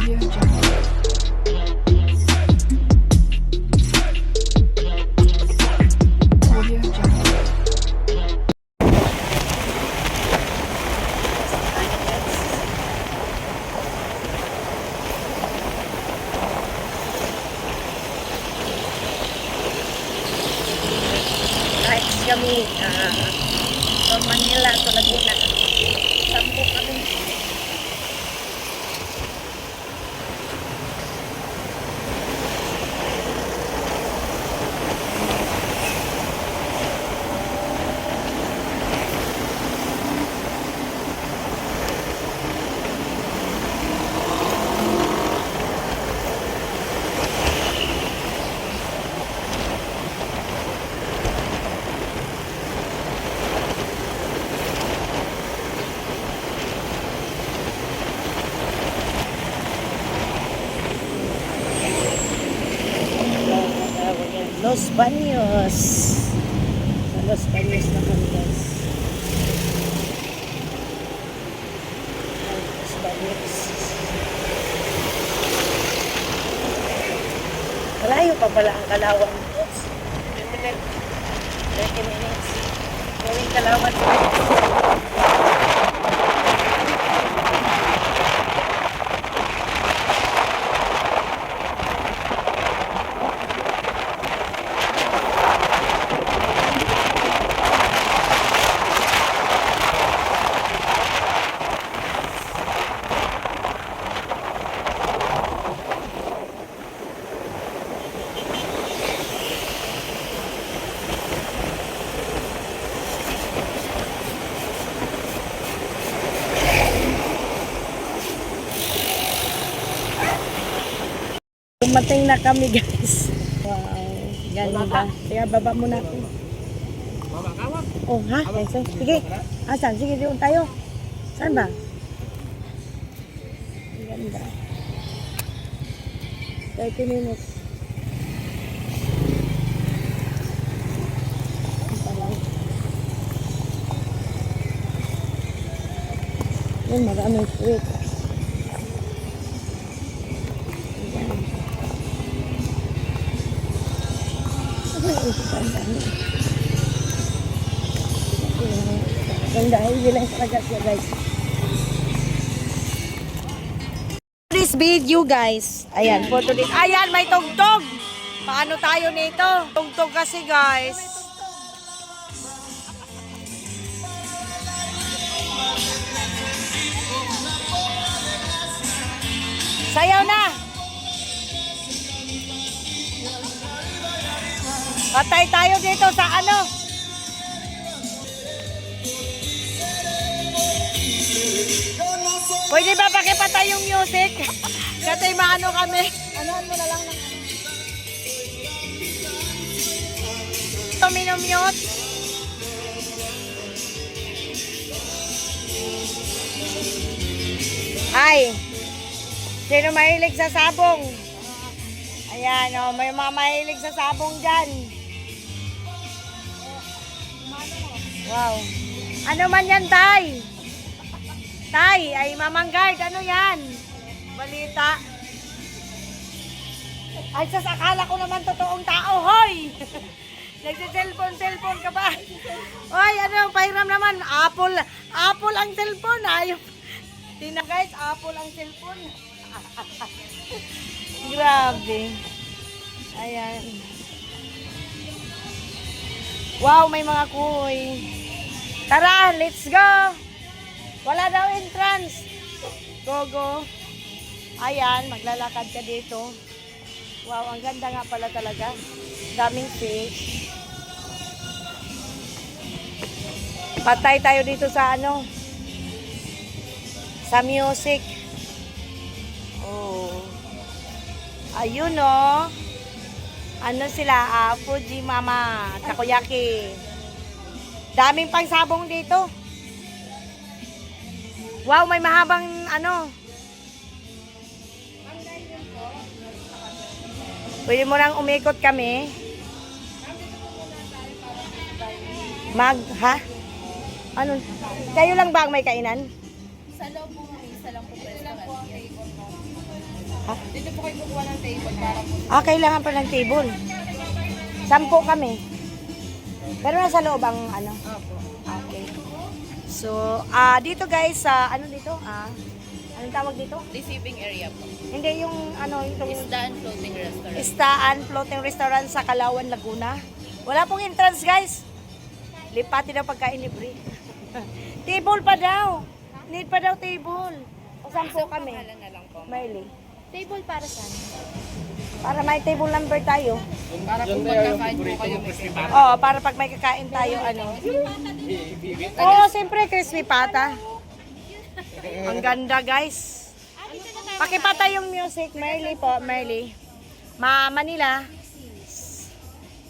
Audio Jungle. Audio Jungle. Kahit kami from Manila to Laguna, sampo kami. Los Baños. Sa Los Baños na kami, guys. Los Baños. Malayo pa pala ang Kalawang, guys. 30 minutes. Going Kalawang. Dumating na kami, guys. Wow, ganda. Kaya baba muna ako. Oh, ha? Sige. Asan? Sige, doon tayo. Saan ba? Ganda. 30 minutes. Yan, maraming fruit. Ganda, hindi lang talaga siya, guys. This video, guys. Ayan, photo din. Ayan, may tugtog. Paano tayo nito? Tugtog kasi, guys. Sayaw na. Patay tayo dito sa ano? Pwede ba pakipatay yung music? Kasi maano kami. Anoan mo na lang ng minumute. Ay, sino mahilig sa sabong? Ayan, oh, may mga mahilig sa sabong dyan. Wow. Ano man yan, Tay? Tay, ay Mamanggard, ano yan? Balita. Ay, sas, akala ko naman totoong tao, hoy! Nagsiselfon ka ba? Hoy, ano, pahiram naman, Apple ang cellphone, ayaw. Tingnan guys, Apple ang cellphone. Grabe. Ayan. Wow, may mga kuy. Tara, let's go! Wala daw entrance. Go. Ayan, maglalakad ka dito. Wow, ang ganda nga pala talaga. Daming fish. Patay tayo dito sa ano? Sa music. Oh. Ayun oh. Ano sila? Fuji Mama. Takoyaki. Daming pangsabong dito. Wow, may mahabang ano. Pwede mo nang umikot kami. Ha? Ano? Kayo lang ba ang may kainan? Sa loob po kami, isa lang po pwede. Ha? Dito po kayo kukuha ng table para po. Kailangan pa ng table. 10 kami. Pero nasa loob ang ano. Opo. Okay. So, dito guys, ano dito? Anong tawag dito? Receiving area po. Hindi yung ano, yung Isdaan Floating Restaurant. Istaan Floating Restaurant sa Kalawan, Laguna. Wala pong entrance guys. Lipati daw pagkain libre. Table pa daw. Need pa daw table. O 10 kami. Pangalan na lang po. Miley. Table para saan? Para may table number tayo. Para po magkakain po kayo. Oo, para pag may kakain tayo, ano. Oo, siyempre, crispy pata. Ang ganda, guys. Pakipata yung music. Merly po, Merly. Manila.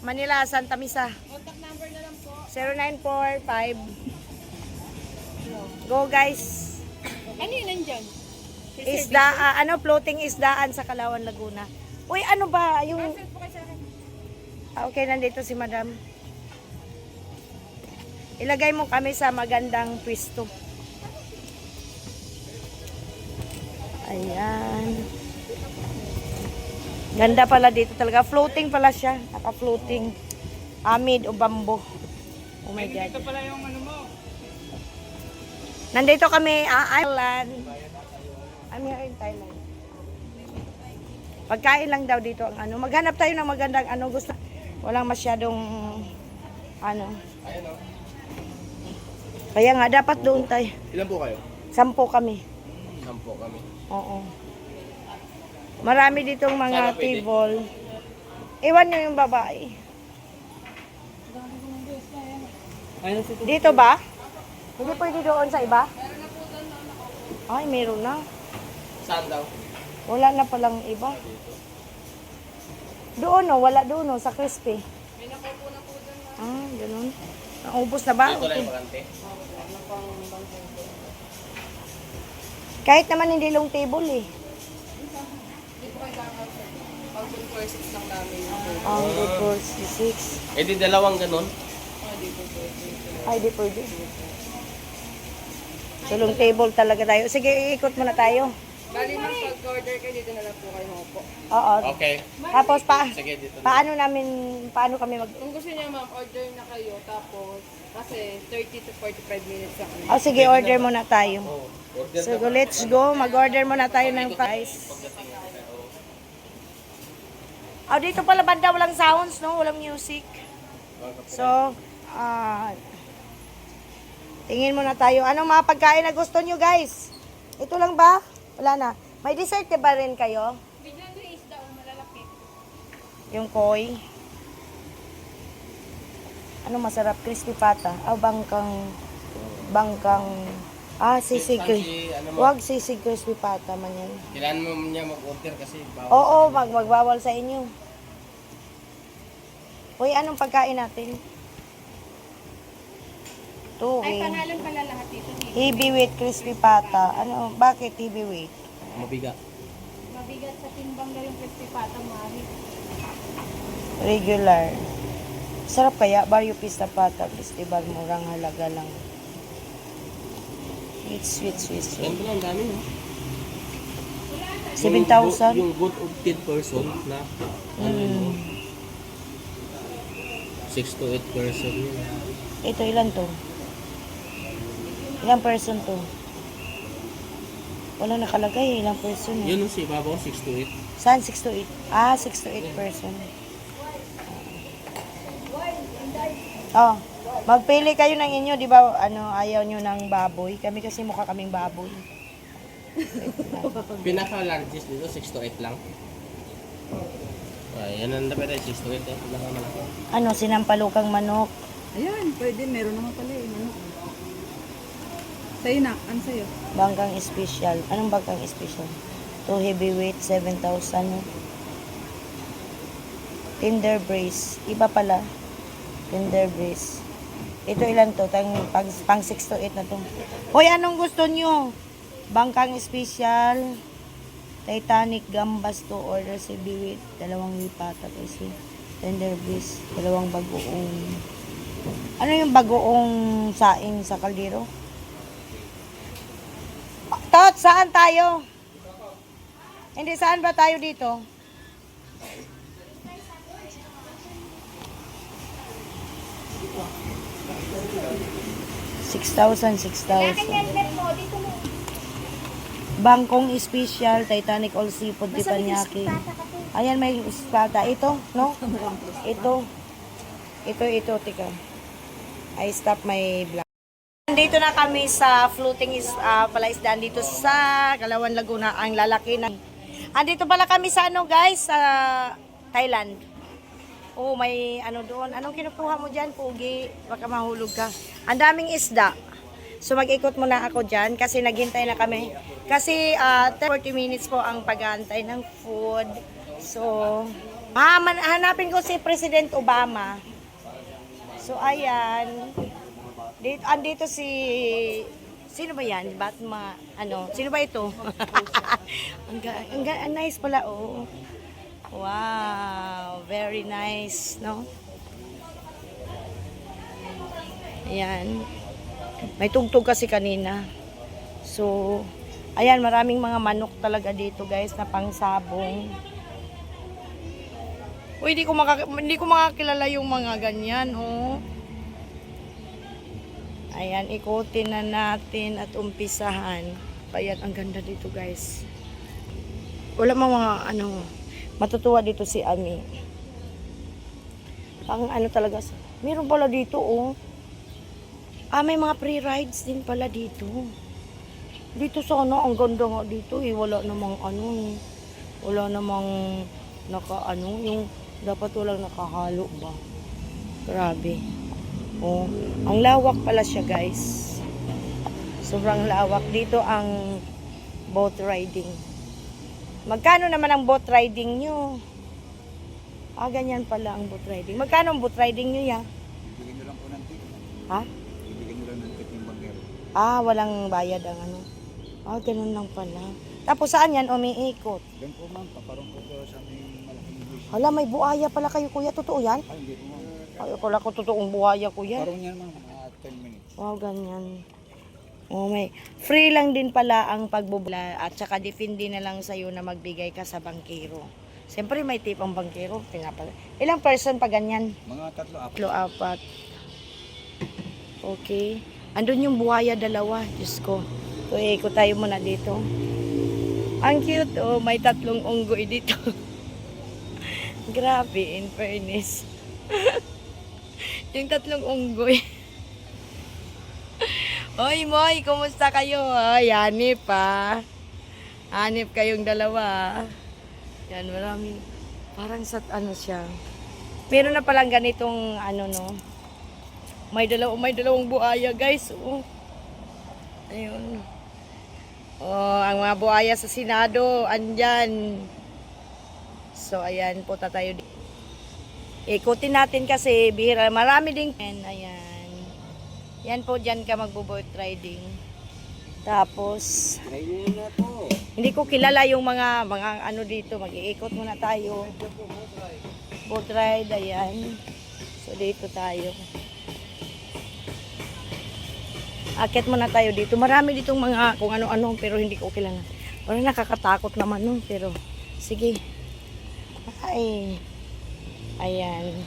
Manila, Santa Misa. Contact number na lang po. 0945. Go, guys. Ano yun nandyan? Floating isdaan sa Kalawan, Laguna. Uy, ano ba? Yung... Okay, nandito si Madam. Ilagay mo kami sa magandang pwesto. Ayan. Ganda pala dito talaga. Floating pala siya. Naka-floating. Amid o bamboo. Oh my God. Ito pala yung ano mo. Nandito kami, Thailand. I'm here in Thailand. Pagkain lang daw dito ang ano. Maghanap tayo ng magandang ano. Gusto. Walang masyadong ano. Kaya nga, dapat doon tayo. Ilan po kayo? 10 kami. 10 kami. Oo. Marami ditong mga Sana pwede. table. Iwan nyo yung babae. Dito ba? Hindi pwede doon sa iba? Ay, meron na. Saan daw? Wala na palang iba. Doon no, wala doon no, sa crispy. May nakupo na po dun. Ganun. Naubos na ba? Dito lang Okay. yung bakante. Kahit naman hindi long table eh. Dito kayo kakasal. Pag good for 6 lang namin yung food. Good for 6. Eh di dalawang ganun. Dito po. Ay, di pwede. So, long table talaga tayo. Sige, iikot muna tayo. Bali nang pag-order kayo, dito na lang po kayo po. Oo. Okay. Tapos Sige, dito na. paano kami mag... Kung gusto niya ma'am, order na kayo. Tapos, kasi 30 to 45 minutes lang. Oh, sige, order muna tayo. Oh, order So, let's go. Mag-order muna tayo ng fries. Oh, dito pala banda, walang sounds, no? Walang music. So, tingin muna tayo. Anong mga pagkain na gusto nyo, guys? Ito lang ba? Wala na. May dessert ba rin kayo? Bigyan nyo isda o malalaki. Yung koi. Ano masarap? Crispy pata. Bangkang. Sisig. Ano mo? Huwag sisig crispy pata man yan. Kailangan mo niya mag-order kasi bawal. Oo, magbawal sa inyo. Uy, anong pagkain natin? Ito, Ay, pangalan pala lahat dito. heavyweight crispy pata. Ano, bakit heavyweight? Mabigat. Mabigat sa timbang na yung crispy pata, mari. Regular. Sarap kaya, Barrio Pista Pata Festival, murang halaga lang. Sweet. Yan pala, ang dami no? 7,000? Yung good opted person na 6 to 8 person yun. Ito, ilan to? Ilang person to? Wala nakalagay, ilang person. Yun yung si Babaw, 6 to 8. Saan 6 to 8? 6 to 8 person. Oh, magpili kayo ng inyo, di ba, ayaw nyo ng baboy? Kami kasi mukha kaming baboy. Pinaka-largest dito, 6 to 8 lang. Ay, yan ang dapat ay 6 to 8 eh. Pinaka-malaki. Sinampalukang manok. Ayan, pwede. Meron naman pala eh. Ano? Sa'yo na. Ano sa'yo? Bangkang special. Anong bangkang special? To heavyweight, 7,000. Tender brace. Iba pala. Tender brace. Ito ilan to? Pang 6 to 8 na to. Hoy, anong gusto nyo? Bangkang special. Titanic gambas to order si heavyweight. 2 lipata kasi. Tender brace. 2 bagoong. Ano yung bagoong saing sa kaldero? Tot, saan tayo? Hindi, saan ba tayo dito? $6,000. Bangkong Special, Titanic All Seafood, Teppanyaki. Ayan, may espada. Ito, no? Ito, tika. I stop my vlog. Nandito na kami sa floating palaisdaan dito sa Kalawan, Laguna, ang lalaki na. Andito pala kami sa ano guys, sa Thailand. Oh, may ano doon. Anong kinukuha mo dyan, Pugi? Baka mahulog ka. Ang daming isda. So mag-ikot muna ako dyan kasi naghintay na kami. Kasi 40 minutes po ang pag-aantay ng food. So, hanapin ko si President Obama. So, ayan. Andito si... Sino ba yan? Sino ba ito? ang nice pala, oh. Wow, very nice, no? Ayan. May tugtog kasi kanina. So, ayan, maraming mga manok talaga dito, guys, na pangsabong. Uy, hindi ko makakilala yung mga ganyan, oh. Ayan, ikutin na natin at umpisahan. Ayan, ang ganda dito, guys. Wala mga, matutuwa dito si Ami. Ang talaga, meron pala dito, oh. May mga free rides din pala dito. Dito sana, ang ganda nga dito, eh. Wala namang, wala namang, yung, dapat walang nakahalo ba. Grabe. Oh, ang lawak pala siya, guys. Sobrang lawak. Dito ang boat riding. Magkano naman ang boat riding nyo? Ganyan pala ang boat riding. Magkano ang boat riding nyo, ya? Bigyan nyo lang po ng tip. Ha? Bigyan nyo lang ng tip yung bangkero. Walang bayad ang ganun lang pala. Tapos saan yan umiikot? Doon po ma'am, paparong po ko sa may malaking buwis. Hala, may buhaya pala kayo, kuya. Totoo yan? Ay, hindi po ma'am. Akala ko totoong buhaya, kuya. Parang yan ma'am, 10 minutes. Wow, ganyan. Oh, may free lang din pala ang pagbubula at saka defindi na lang sa'yo na magbigay ka sa bangkero. Siyempre may tip ang bangkero. Ilang person pa ganyan? Mga 3-4. 3-4. Okay. Andun yung buhaya, 2. Diyos ko. So, ikot tayo muna dito. Ang cute, oh. May 3 unggoy dito. Grabe, in fairness. Yung 3 unggoy. Hoy, Moy, kumusta kayo? Ay, hanip pa. Hanip kayong 2. Yan, maraming. Parang sa siya. Meron na palang ganitong no. May dalawang buhaya, guys. Oh. Ayun. Oh, ang mga buhaya sa Senado, andyan. So, ayan, punta tayo dito. Ikutin natin kasi bihira. Marami din. Ayan. Yan po, dyan ka magbo-boat riding. Tapos, hindi ko kilala yung mga dito. Mag-iikot muna tayo. Boat ride, ayan. So, dito tayo. Akit muna tayo dito. Marami ditong mga kung ano-ano, pero hindi ko kilala. Parang nakakatakot naman nun, pero sige. Ay. Ayan.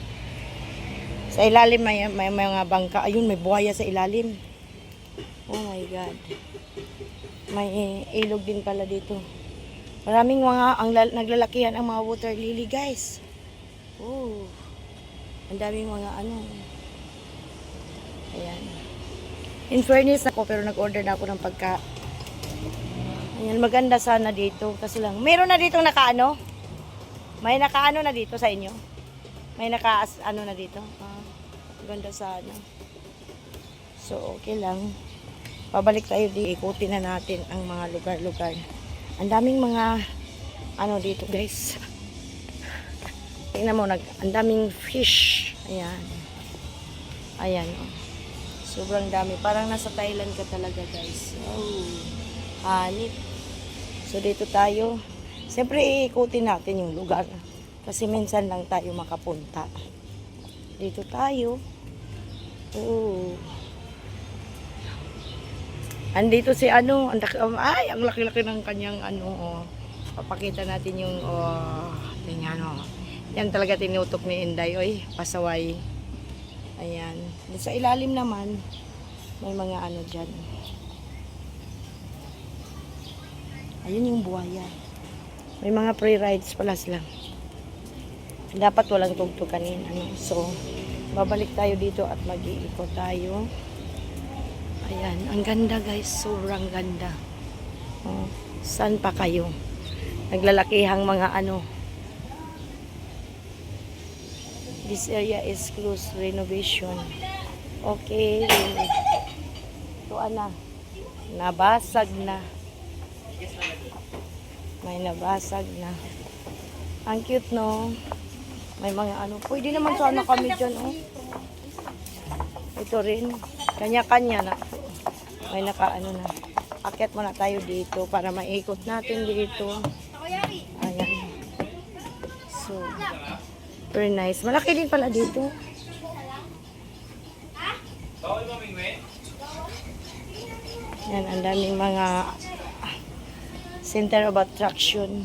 Sa ilalim may mga bangka. Ayun, may buhaya sa ilalim. Oh my God. May ilog din pala dito. Maraming naglalakihan ang mga water lily, guys. Oh. Ang daming mga Ayan. In fairness ako, pero nag-order na ako ng pagka. Ayan, maganda sana dito. Kasi lang, meron na dito may na dito sa inyo? May na dito? Ganda sana. So, okay lang. Pabalik tayo dito. Ikutin na natin ang mga lugar-lugar. Ang daming mga dito, guys. Tingnan mo, ang daming fish. Ayan. Ayan, oh. Sobrang dami. Parang nasa Thailand ka talaga, guys. Oh. Hanip. So, dito tayo. Siyempre, iikutin natin yung lugar. Kasi minsan lang tayo makapunta. Dito tayo. Oh. Andito si ang laki-laki ng kanyang Papakita natin yung, tingnan o. Yan talaga tinutok ni Inday, oy, pasaway. Ayan. Sa ilalim naman, may mga ano dyan. Ayun yung buhaya. May mga pre-rides pala sila. Dapat walang tugtuganin. So, babalik tayo dito at mag-iikot tayo. Ayan. Ang ganda guys. Sobrang ganda. Saan pa kayo? Naglalakihang mga ano. This area is closed renovation. Okay. Ito na. Nabasag na. May nabasag na. Ang cute, no? May mga ano. Pwede naman sana kami dyan, oh. Ito rin. Kanya-kanya na. May naka-ano na. Akyat muna tayo dito para maikot natin dito. Ayan. So, very nice. Malaki din pala dito. Yan, ang daming mga center of attraction.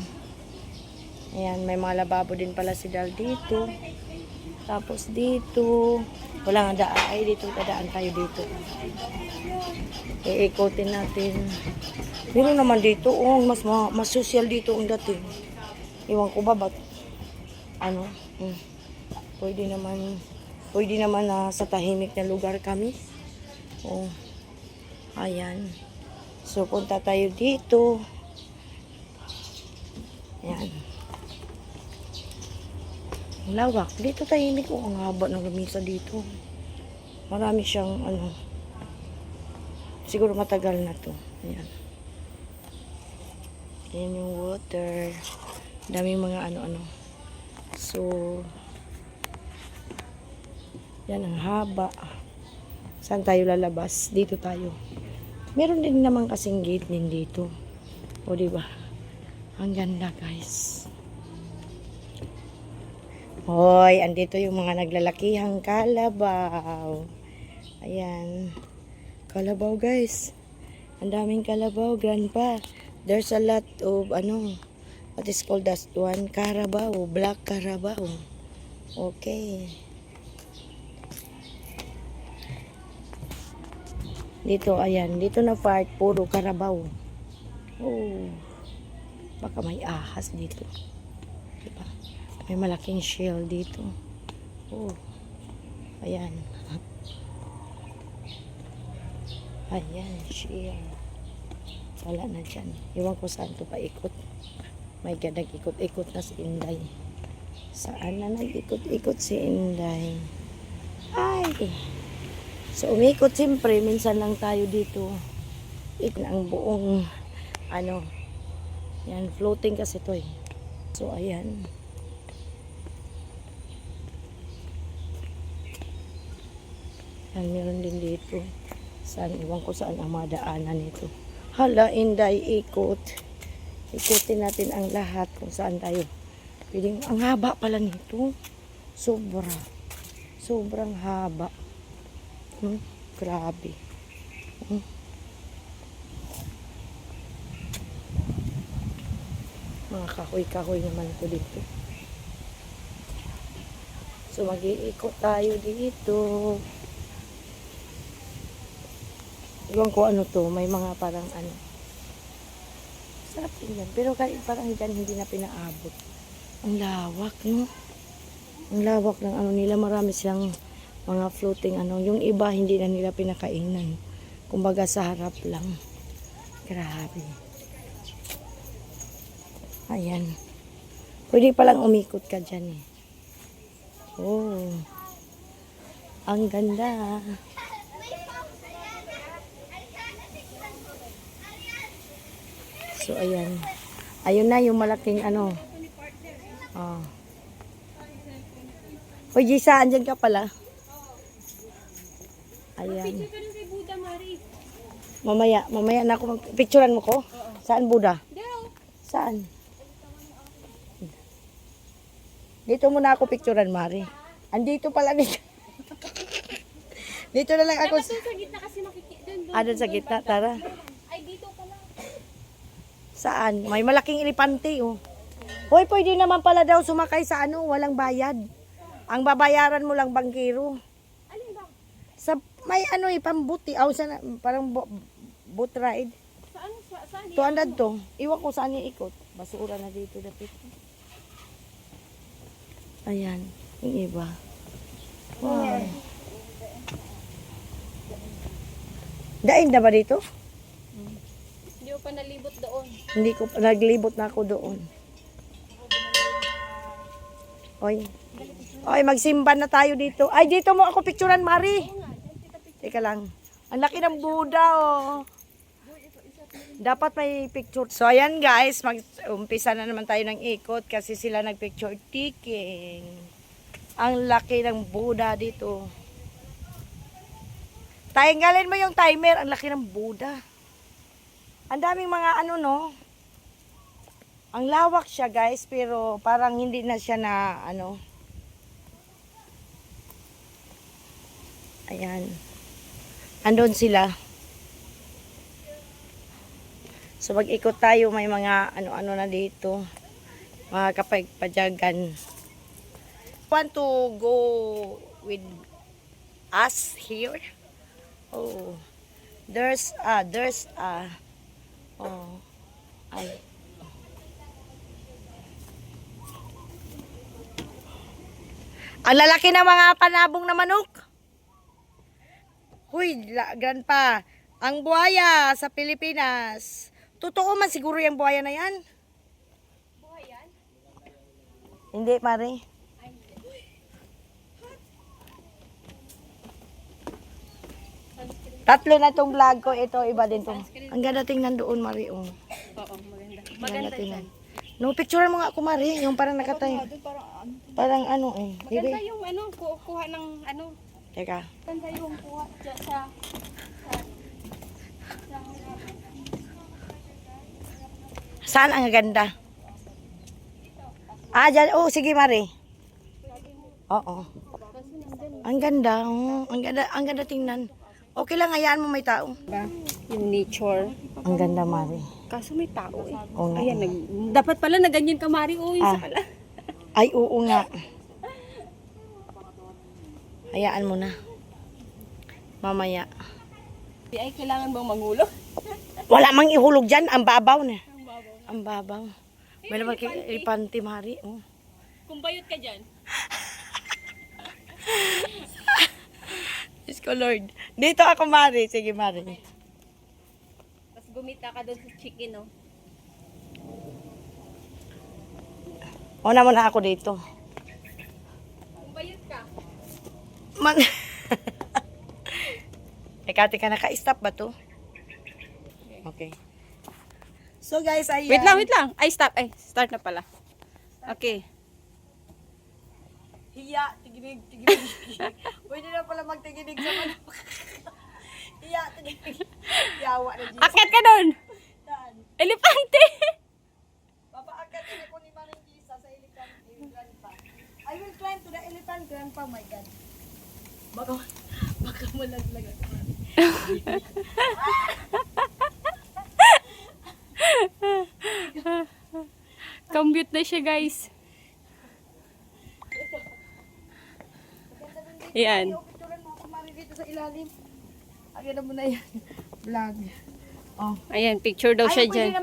Ayan, may mga lababo din pala si Dal dito. Tapos dito, wala nga daan. Ay, dito, dadaan tayo dito. Iikotin natin. Meron naman dito, mas social dito ang dating. Iwan ko ba, ba't ano? Pwede naman na sa tahimik na lugar kami. Oh. Ayan. So, punta tayo dito. Ayan. Lawak. Dito tahimik. Oh, ang haba ng lamisa dito. Marami siyang, siguro matagal na to. Ayan. Ayan yung water. Daming mga ano-ano. So, yan ang haba. Saan tayo lalabas? Dito tayo. Meron din naman kasing gate din dito. O, diba? Ang ganda, guys. Hoy, andito yung mga naglalakihang kalabaw. Ayan. Kalabaw, guys. Ang daming kalabaw. Grandpa. There's a lot of, what is called that one? Carabao. Black Carabao. Okay. Dito, ayan. Dito na part, puro Carabao. Oh. Baka may ahas dito. Diba? May malaking shell dito. Oh. Ayan. Ayan, shell. Wala na dyan. Iwan ko saan to paikot. May nag-ikot-ikot na si Inday. Saan na nag-ikot-ikot si Inday? Ay! So, umikot siyempre. Minsan lang tayo dito. Ang buong, yan, floating kasi to eh. So, ayan. Yan, meron din dito. Saan, iwan ko saan ang mga daanan nito. Hala, Inday, ikot. Ikutin natin ang lahat kung saan tayo. Piling, ang haba pala nito. Sobrang haba. Grabe. Mga kahoy-kahoy naman ito dito. So, mag-iikot tayo dito. Iwan ko ano to. May mga parang sarap din yan. Pero kahit parang dyan hindi na pinaabot. Ang lawak, no? Ang lawak ng nila. Marami silang mga floating Yung iba hindi na nila pinakainan. Kumbaga sa harap lang. Grabe. Ayan. Pwede palang umikot ka dyan eh. Oh. Ang ganda. So, ayan. Ayun na yung malaking Oh. Hoy, Gisa, andyan ka pala. Ayan. Mamaya na ako picturean mo ko. Saan Buddha? Saan? Dito muna ako picturean, Mari. Andito pala dito. Dito na lang ako. Sa gitna kasi makikita. Doon sa gitna, tara. Ay, dito pala. Saan? May malaking elepante, oh. Hoy, pwede naman pala daw sumakay sa ano, walang bayad. Ang babayaran mo lang bangkero. Alin ba? Sa may ano eh, pambuti. Aw, parang boat ride. Saan? 200 to. Iwan ko saan yung ikot. Basura na dito dapit. Ayan, yung iba. Wow. Daig na ba dito? Hindi ko pa nalibot doon. Hindi ko naglibot na ako doon. Oy. Oy, magsimba na tayo dito. Ay, dito mo ako picturean, Mari. Teka lang. Ang laki ng Buddha, oh. Dapat may picture. So, ayan guys, mag-umpisa na naman tayo ng ikot kasi sila nag-picture taking. Ang laki ng Buddha dito. Tanggalin mo yung timer. Ang laki ng Buddha. Ang daming mga ano, no? Ang lawak siya, guys, pero parang hindi na siya na, ano. Ayan. Andun sila. So, mag-ikot tayo. May mga ano-ano na dito. Mga kapagpadyagan. Want to go with us here? Oh. There's oh. Ay. Ang lalaki ng mga panabong na manok. Huy, grandpa. Ang buhaya sa Pilipinas. Totoo man siguro yung buhaya na yan. Buhayan? Hindi, Mari. Tatlo na tong vlog ko. Ito, iba din to. Ang ganda tingnan doon, Mari. Oh. Oo, maganda. Ang Maganda ganda tingnan. yan. No, picture mo nga ako, Mari. Yung parang nakatayo. Parang ano eh. Maganda yung ano, kuha ng ano. Teka. Maganda yung kuha dyan sa Saan ang ganda? Ah, dyan. Oh, sige, Mari. Oo. Ang ganda. Oh. Ang ganda tingnan. Okay lang, hayaan mo may tao. yung nature. Ang ganda, Mari. Kaso may tao eh. Oo nga. Ayan, dapat pala na ganyan ka, Mari. Oh, isa pala. Ay, oo nga. Hayaan mo na. Mamaya. Ay, kailangan bang mangulo? Wala mang ihulog dyan. Ang babaw na. Ang babaw. May naman kay elepante, Mari. Oh. Kung bayot ka dyan. Diyos ko, Lord. Dito ako, Mari. Sige, Mari. Tapos gumita ka doon sa chicken, no? Una muna ako dito. Kung bayot ka. Man. Teka, naka-stop ba to? Okay. So guys, ayan. Wait lang. Ay, stop. Ay, start na pala. Okay. Hiya, tiginig. Pwede na pala magtiginig sa manok. Hiya, tiginig. Yawa na, Jesus. Akyat ka doon! Saan? Elepante! Papaakyat na ko ni Maring Gisa sa elephant grandpa. I will climb to the elephant grandpa, my God. Baka malaglag ako. Commute na siya, guys. Yan. Picturean mo ako, Mari, dito sa ilalim. Agad mo na yan. Vlog. Oh. Ayan, picture daw siya Ay, dyan.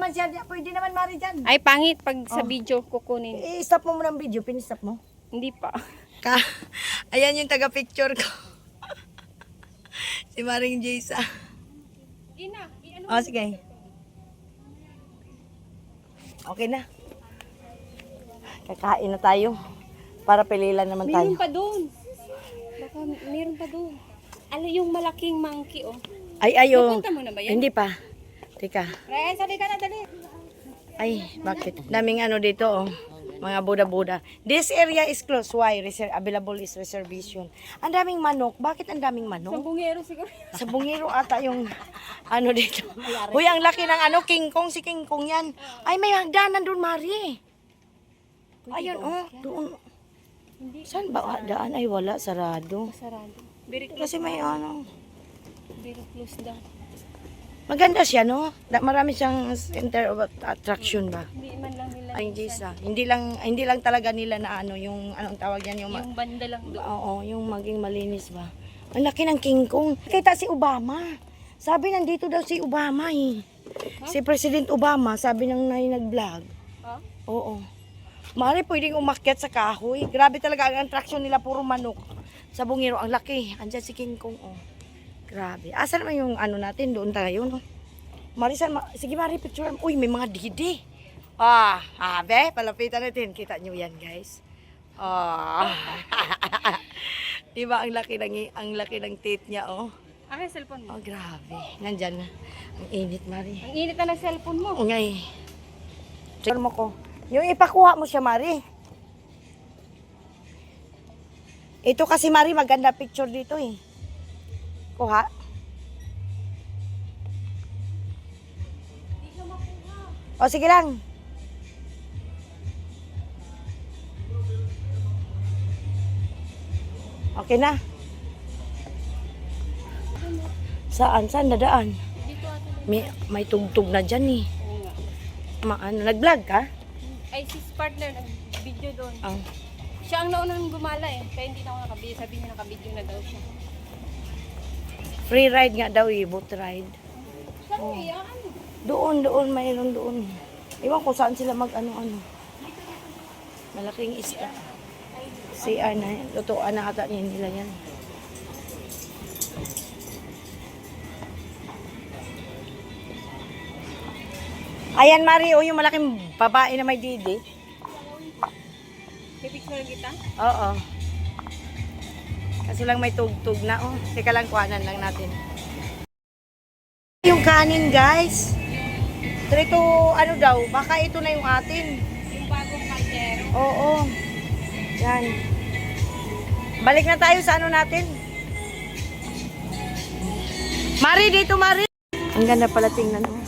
pwede naman, Mari, dyan. Ay, pangit pag sa video kukunin. I-stop mo muna ang video. Pin-stop mo. Hindi pa. Ayan yung taga-picture ko. Si Maring Jaysa. Ina, i-ano? Oh, sige. Okay na. Kakain na tayo. Para pililan naman tayo. Meron pa doon. Baka meron pa doon. Ano yung malaking monkey, oh. Ay, ayo. Pupunta mo na ba yan? Hindi pa. Teka. Ryan, sali ka na, dali. Ay, bakit? Daming ano dito, oh. Mga Buda-Buda. This area is closed. Why? Available is reservation. Ang daming manok. Bakit ang daming manok? Sambungero siguro. Sa bungiro ata yung ano dito. Uy, ang laki ng ano, King Kong. Si King Kong yan. Ay, may hagdanan doon, Mari. Ayun, oh. Doon. Saan ba daan? Ay, wala. Sarado. Sarado. Very close. Kasi may ano. Very close daw. Maganda siya, no? Marami siyang center of attraction ba? Hindi man lang nila. Ay, Jisa. Hindi lang talaga nila na ano, yung anong tawag yan, yung, Yung banda lang doon. oo, yung maging malinis ba? Ang laki ng King Kong. Kita si Obama. Sabi nandito daw si Obama eh. Si President Obama, sabi nang nag-vlog. Ha? Oo. Mari pwedeng umakyat sa kahoy. Grabe talaga ang attraction nila, puro manok. Sa Bungiro, ang laki. Andiyan si King Kong, oh. Grabe. Asan naman yung ano natin? Doon tayo, no? Marisan, sige Mari, picture. Uy, may mga didi. Be, palapitan natin. Kita nyo yan, guys. Diba, ang laki ng teeth niya, oh. Akin cellphone mo. Oh, grabe. Nandyan na. Ang init, Mari. Ang init na ng cellphone mo. Ngay. Check mo ko. Yung ipakuha mo siya, Mari. Ito kasi, Mari, maganda picture dito, eh. Kuha. O, sige lang. Okay na. Saan? Saan dadaan? Dito ata. May tugtog na dyan, eh. Oo nga. Nag-vlog ka? Ay, sis partner, nag-video doon. Ang. Siya ang naunang gumala eh. Kaya hindi na ako nakabidyo. Sabi niya nakabidyo na daw siya. Free ride nga daw, eh. Boat ride. Saan mo iyan? Doon, mayroon doon. Iwan ko saan sila mag-ano-ano. Malaking isda. CR na yan. Lutuan na ata nila yan. Ayan, Mari, yung malaking babae na may didi. Pipicture kita? Oo. Kasi lang may tugtog na. Oh, teka lang, kuhanan lang natin. Yung kanin, guys. Trito, ano daw, baka ito na yung atin. Yung bagong kaldero. Oo. Yan. Balik na tayo sa ano natin. Mari, dito, Mari. Ang ganda pala tingnan mo.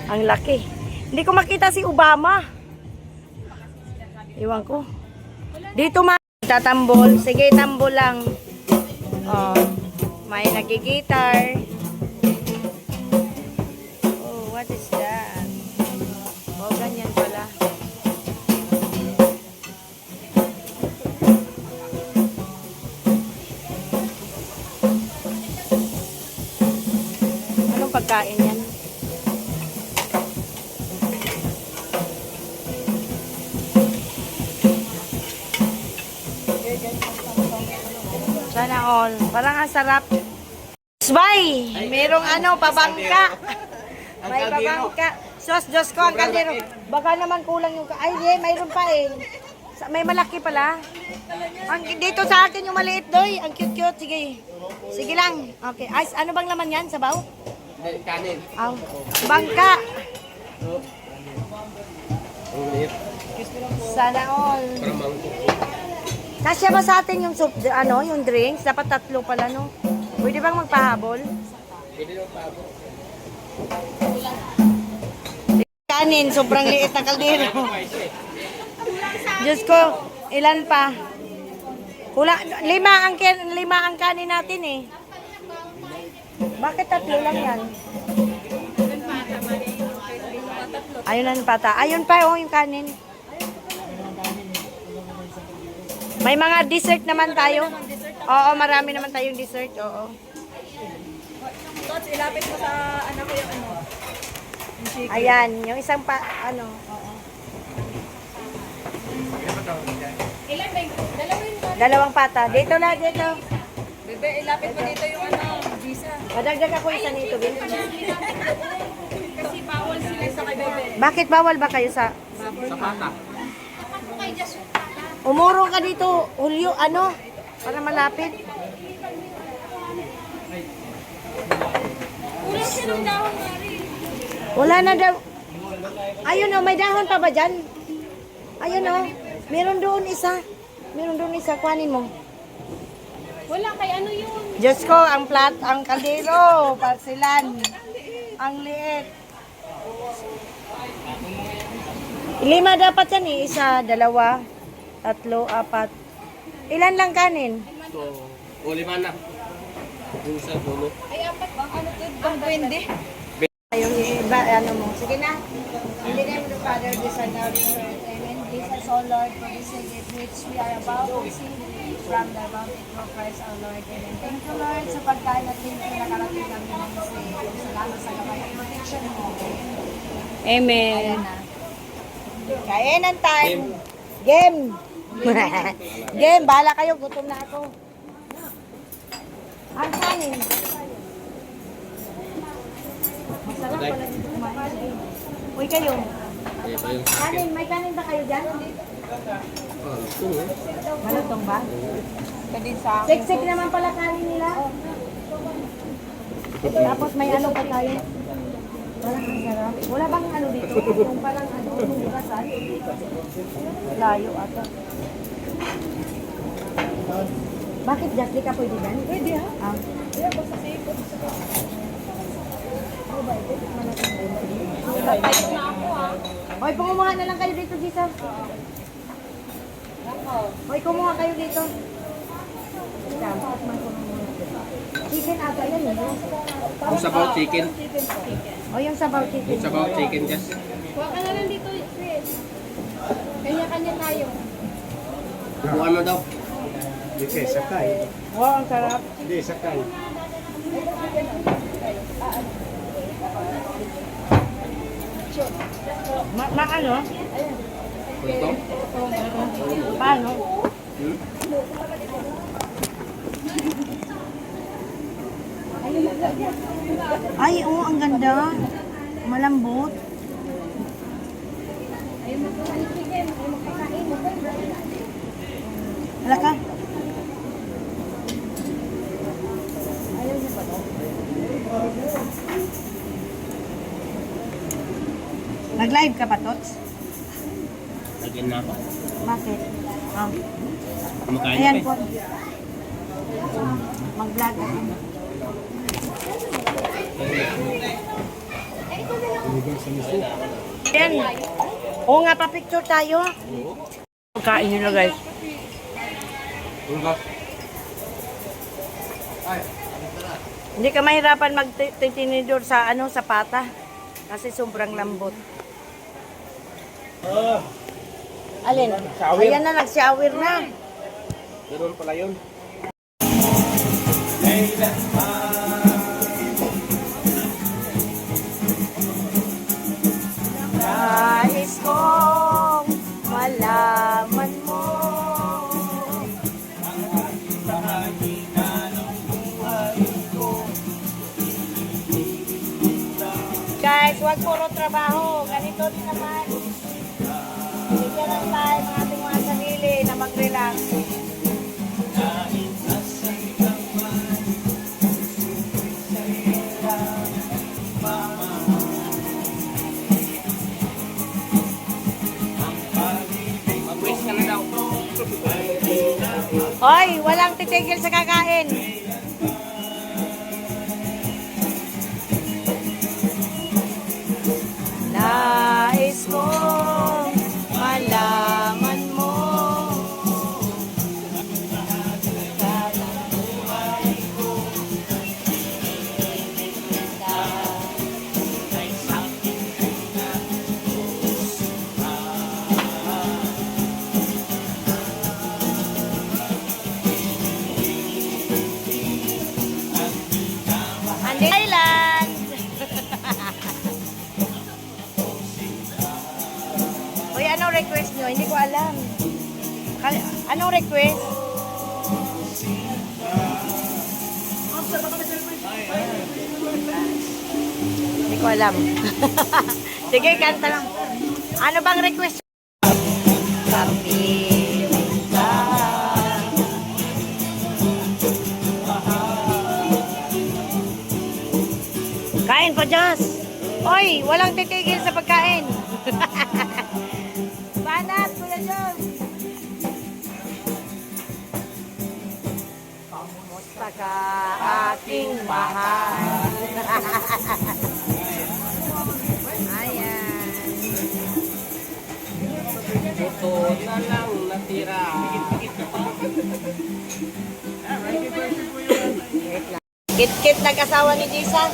Ang laki. Hindi ko makita si Obama. Iwan ko. Dito, Mari. Tatambol. Sige, tambol lang. Oh, may nagigitar. Oh, what is that? Oh, ganyan pala. Anong pagkain yan? Sana all. Parang ang sarap. Bay! Merong ano, pabangka. May pabangka. Sos, Diyos ko, ang kaldero. Baka naman kulang yung... Ay, di, mayroon pa eh. May malaki pala. Dito sa akin yung maliit, doy. Ang cute-cute. Sige. Sige lang. Okay. Ay, ano bang laman yan? Sabaw? Kanin. Ang bangka. Ang liit. Sana all. Parang mangkok. Kasya ba sa atin yung soup, ano, yung drinks? Dapat 3 pala, no? Pwede bang magpahabol? Pwede yung pabo. Kanin, sobrang liit na kaldero. Diyos ko, ilan pa? Kulang, 5 ang kanin natin eh. Bakit 3 lang yan? Ayun ang pata. Ayun pa, oh, yung kanin. May mga dessert naman tayo. Oo, marami naman tayong dessert. Oo. Tots, ilapit mo sa anak ko yung ano. Ayan, yung isang ano. Oo. Ilan ba yung Dalawang pata. Dito na, dito. Bebe, ilapit mo dito yung ano, visa. Madagdag ako isa nito, Bin. kasi bawal sila sa kay bebe. Bakit bawal ba kayo sa... Sa pata. Umurong ka dito, Julio, ano? Para malapit. Kulang siya ng dahon, Mari. Wala na daw. Ayun o, may dahon pa ba dyan? Ayun o, meron doon isa. Meron doon isa, kuhanin mo. Wala kay ano yun. Diyos ko, ang kaldero, parsilan. Ang liit. 5 dapat yan eh, 1, 2, Tatlo, apat. Ilan lang kanin? So, o lima na. Yung sa dulo. Ay, apat ba? Ano to? Ang pwede. Yung iba, ano mo. Sige na. In the name of the Father, the Son, and the Holy Spirit. Amen. Bless us, O Lord, for this gift which we are about to receive from the bounty of Christ our Lord. Amen. Thank you, Lord, sa pagkain at thank you nakarating kami ng Muslim. Salamat sa gabay at protection mo. Amen. Ayan na. Kainan time. Game. Game. Bahala kayo. Gutom na ako. Ang kanin. Masarap pala dito kumain. Uy kayo. Kaya pa yung Kanin. May kanin ba kayo dyan? ito eh. Malutong ba? Kadin sa akin. Siksik naman pala kanin nila. Tapos may ano pa tayo. Parang ang sarap. Wala bang ano dito? Yung parang ano, yung bukasan. Layo ata. Bakit Jasly ka pwede ba? Pwede ha. Kaya ko sa sipot. Hoy, pumuha na lang kayo dito, Jisa. Hoy, kumuha kayo dito. Chicken ata yan eh. Yung sabaw chicken. O yung sabaw chicken. Yung sabaw chicken just. Huwag ka na lang dito, Chris. Kanya-kanya tayo. Buwan mo daw. Hindi kay sakay. Wow, ang sarap. Hindi, sakay. Ano? Ito. Paano? Hmm? Ay, oo, ang ganda. Malambot. Hala ka. Nag-live ka pa, Tots? Lagyan na ako. Bakit? Kumakain Ayan na po. pa eh. Mag-vlog ako. Ayan. Oo nga, pa-picture tayo. Kain nyo na, guys. Hindi ka mahirapan magtitinidor sa ano sa pata kasi sobrang lambot. Alin? Ayan na, nag-shower na. Meron pala yun. Nais kong malaman mo. Guys, huwag puro trabaho. Ganito din naman. Bigyan lang tayo ng ating mga sarili na mag-relax. Mag-wish ka na daw. Hoy, walang titigil sa kakain. Nais kong malaman mo. Andi Island. Uy, anong request nyo? Hindi ko alam. Anong request? Hindi ko alam. Sige, kanta lang. Ano bang request? Kapiling ka. Kain pa, Diyos. Oy, walang titigil sa pagkain. Banat, Kuya Diyos. Kamusta ka, aking mahal? Ayan. Ito na lang natira. Kit-kit nag-asawa ni Jason.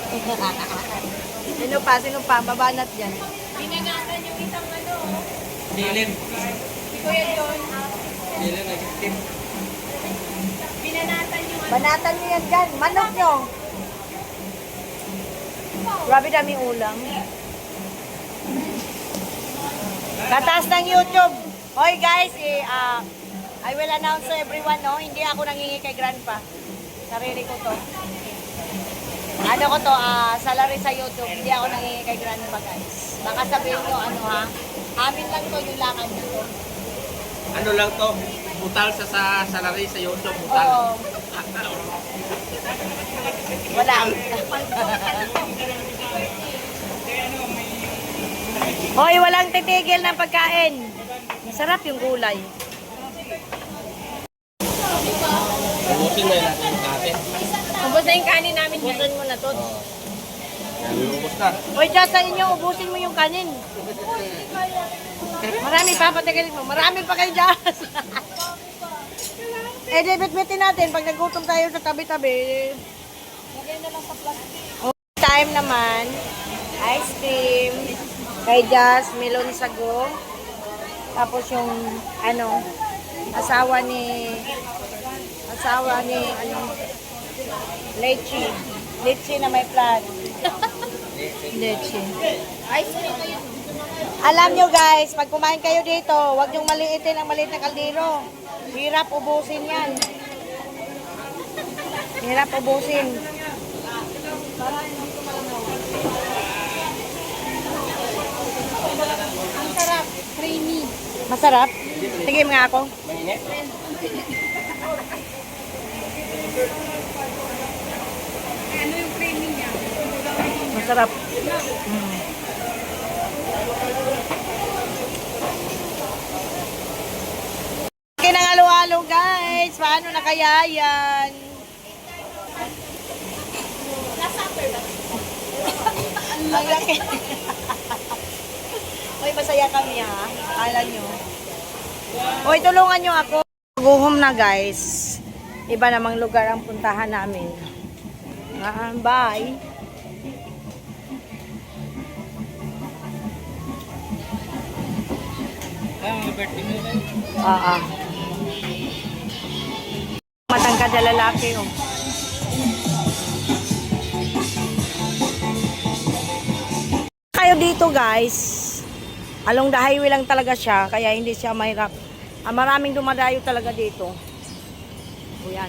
Sino pa? Sino pa? Babanat dyan. Binanatan yung isang ano. Dilin. Si Kuya John. Dilin nag-tip. Binanatan yung ano. Banatan nyo yan dyan. Manok nyo. Grabe daming ulam. Kataas ng YouTube. Hoy guys, I will announce to everyone, no? Hindi ako nangingi kay Grandpa. Sarili ko to. Ano ko to, salary sa YouTube. Hindi ako nangingi kay Grandpa, guys. Baka sabihin nyo, ano ha? Amin lang to, yung lakad nito. Ano lang to? Butal sa salary sa YouTube. Butal. Oo. Wala. Hoy, walang titigil ng pagkain. Masarap yung gulay. Ubusin na yun natin natin. Ubus na yung kanin namin yan. Ubusin mo na to. Ubus na. Hoy, dyan sa inyo, ubusin mo yung kanin. Marami pa, patigalin mo. Marami pa kayo dyan. Eh, di bitbitin natin. Pag nagutom tayo sa tabi-tabi. Lagyan na lang sa plastic. Time naman, ice cream. Kay Jazz, melon sago. Tapos yung, ano, asawa ni, ano, leche. Leche na may plan. Leche. Ice cream kayo. Alam nyo guys, pag kumain kayo dito, huwag nyong maliitin ang maliit na kaldero. Hirap ubusin yan. Hirap ubusin. Ang sarap. Creamy. Masarap? Tigim nga ako. Mainit. Ano yung creamy niya? Masarap. Kinangalo-halo guys. Paano na kaya yan? Ang laki. Uy, masaya kami ha. Akala nyo. Uy, tulungan nyo ako. Guhom na guys. Iba namang lugar ang puntahan namin. Bye. Matangkad na lalaki oh. Kayo dito guys. Along the highway lang talaga siya, kaya hindi siya mahirap. Maraming dumadayo talaga dito. O yan.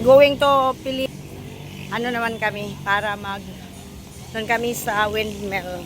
Going to Pili. Ano naman kami para doon kami sa windmill.